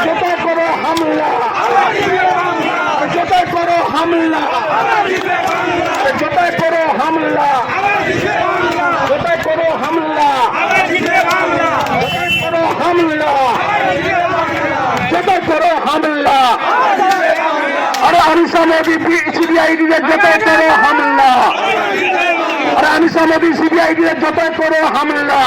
জোটাই করো হামলা, জোটাই করো হামলা, জোটাই করো হামলা, জোটাই করো হামলা, করো হামলা, জোটাই করো হামলা। अरे अनिशा मोदी सीबीआईडी जतय करो हमला, अरे अनिशा मोदी सीबीआईडी जतय करो हमला।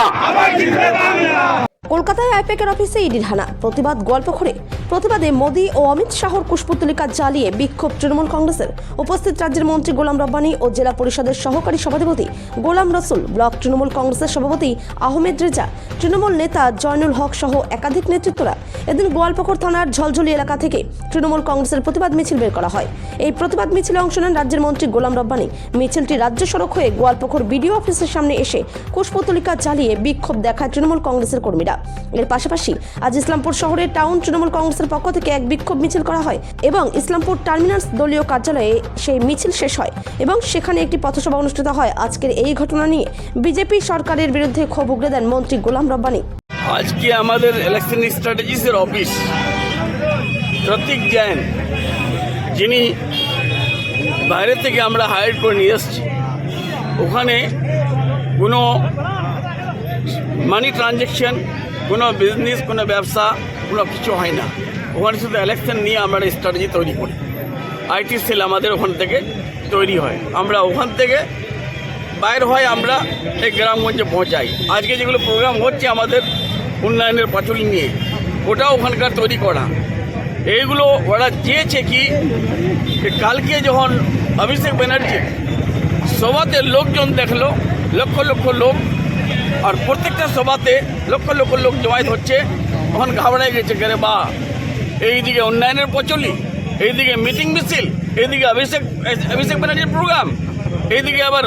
কলকাতায় আইপ্যাকের অফিসে ইডির হানা, প্রতিবাদ গোয়ালপুকুরে। প্রতিবাদে মোদী ও অমিত শাহর কুশপুতলিকা জ্বালিয়ে বিক্ষোভ তৃণমূল কংগ্রেসের। উপস্থিত রাজ্যের মন্ত্রী গোলাম রব্বানী ও জেলা পরিষদের সহকারী সভাধিপতি গোলাম রসুল, ব্লক তৃণমূল কংগ্রেসের সভাপতি আহমেদ রেজা, তৃণমূল নেতা জয়নুল হক সহ একাধিক নেতৃত্বরা। এদিন গোয়ালপুকুর থানার ঝলঝলি এলাকা থেকে তৃণমূল কংগ্রেসের প্রতিবাদ মিছিল বের করা হয়। এই প্রতিবাদ মিছিলে অংশ নেন রাজ্যের মন্ত্রী গোলাম রব্বানী। মিছিলটি রাজ্য সড়ক হয়ে গোয়ালপুকুর বিডিও অফিসের সামনে এসে কুশপুতলিকা জ্বালিয়ে বিক্ষোভ দেখায় তৃণমূল কংগ্রেসের কর্মীরা। এর পাশাপাশি আজ ইসলামপুর শহরের টাউন তৃণমূল কংগ্রেসের পক্ষ থেকে এক বিক্ষোভ মিছিল করা হয় এবং ইসলামপুর টার্মিনালস দলীয় কার্যালয়ে সেই মিছিল শেষ হয় এবং সেখানে একটি পথসভা অনুষ্ঠিত হয়। আজকের এই ঘটনা নিয়ে বিজেপি সরকারের বিরুদ্ধে ক্ষোভ উগরে দেন মন্ত্রী গোলাম রব্বানী। আজকে আমাদের ইলেকশন স্ট্র্যাটেজিসের অফিস প্রতীক জৈন, যিনি বাইরে থেকে আমরা হায়ার করে নিয়ে এসেছি, ওখানে কোনো মানি ট্রানজ্যাকশন, কোনো বিজনেস, কোনো ব্যবসা, কোনো কিছু হয় না। ওখানে শুধু ইলেকশন নিয়ে আমরা স্ট্র্যাটেজি তৈরি করি। আইটি সেল আমাদের ওখান থেকে তৈরি হয়, আমরা ওখান থেকে বাইর হয়, আমরা এই গ্রামগঞ্জে পৌঁছাই। আজকে যেগুলো প্রোগ্রাম হচ্ছে আমাদের উন্নয়নের পাঁচুলি নিয়ে, ওটাও ওখানকার তৈরি করা। এইগুলো ওরা চেয়েছে কি, কালকে যখন অভিষেক ব্যানার্জি সভাতে লোকজন দেখলো, লক্ষ লক্ষ লোক, আর প্রত্যেকটা সভাতে লক্ষ লক্ষ লোক জমায়েত হচ্ছে, তখন ঘাবড়ায় গেছে। গেরে বা এইদিকে উন্নয়নের পচলি, এইদিকে মিটিং মিছিল, এইদিকে অভিষেক ব্যানার্জির প্রোগ্রাম, এইদিকে আবার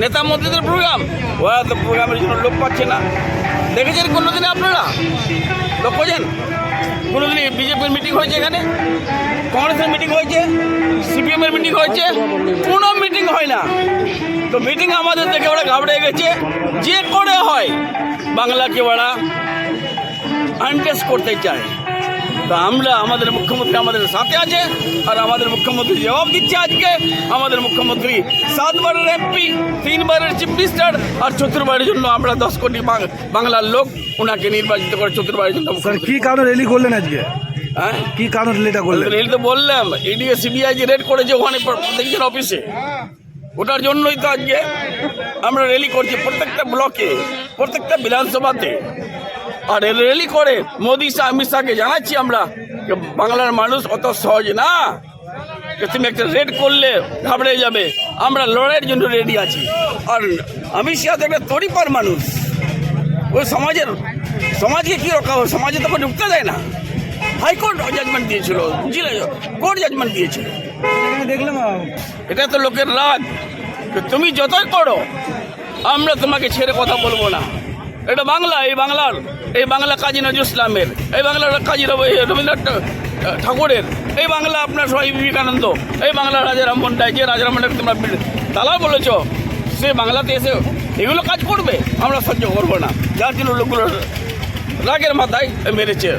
নেতা মন্ত্রীদের প্রোগ্রাম। ওরা তো প্রোগ্রামের জন্য লোক পাচ্ছে না। দেখেছেন কোনোদিনে আপনারা লোক খোঁজেন? কোনোদিনই বিজেপির মিটিং হয়েছে, এখানে কংগ্রেসের মিটিং হয়েছে, সিপিএমের মিটিং হয়েছে? কোনো মিটিং হয় না। তো মিটিং আমাদের দেখে ওরা ঘাবড়ে গেছে। যে করে হয় বাংলাকে ওরা আনটেস্ট করতে চায়। তো আমরা, আমাদের মুখ্যমন্ত্রী আমাদের সাথে আছে, আর আমাদের মুখ্যমন্ত্রী জবাব দিচ্ছে। আজকে আমাদের মুখ্যমন্ত্রী 7 বারের এমপি, 3 বারের চিফ মিনিস্টার, আর 4th বারের জন্য আমরা 10 কোটি বাংলার লোক ওনাকে নির্বাচিত করে 4th বারের জন্য। কি কারণে র্যালি করলেন আজকে? হ্যাঁ, কি কারণে র্যালিটা করলেন? র্যালি তো বললাম, ইডি সিবিআই যে রেড করেছে ওখানে প্রত্যেকজন অফিসে, ওটার জন্যই তো আজকে আমরা র্যালি করছি প্রত্যেকটা ব্লকে, প্রত্যেকটা বিধানসভাতে। আর র্যালি করে মোদি শাহ, অমিত শাহকে জানাচ্ছি আমরা, বাংলার মানুষ অত সহজ না, তুমি একটা রেড করলে ঘাবড়ে যাবে। আমরা লড়াইয়ের জন্য রেডি আছি। আর অমিত শাহ তো একটা তরিপার মানুষ, ওই সমাজকে কি রক্ষা হবে? সমাজে তখন ঢুকতে দেয় না। হাইকোর্ট জাজমেন্ট দিয়েছিল, কোর্ট জাজমেন্ট দিয়েছিল। দেখলাম এটা তো লোকের রাগ। তুমি যতই করো, আমরা তোমাকে ছেড়ে কথা বলবো না। এটা বাংলা, এই বাংলা কাজী নজরুল ইসলামের, এই বাংলার কাজী রবীন্দ্রনাথ ঠাকুরের, এই বাংলা আপনার স্বামী বিবেকানন্দ, এই বাংলা রাজা রামমোহন রায়, যে রাজা রামমোহন তোমরা তালা বলেছ, সে বাংলাতে এসে এগুলো কাজ করবে, আমরা সহ্য করবো না। যার জন্য লোকগুলো রাগের মাথায় মেরেছে।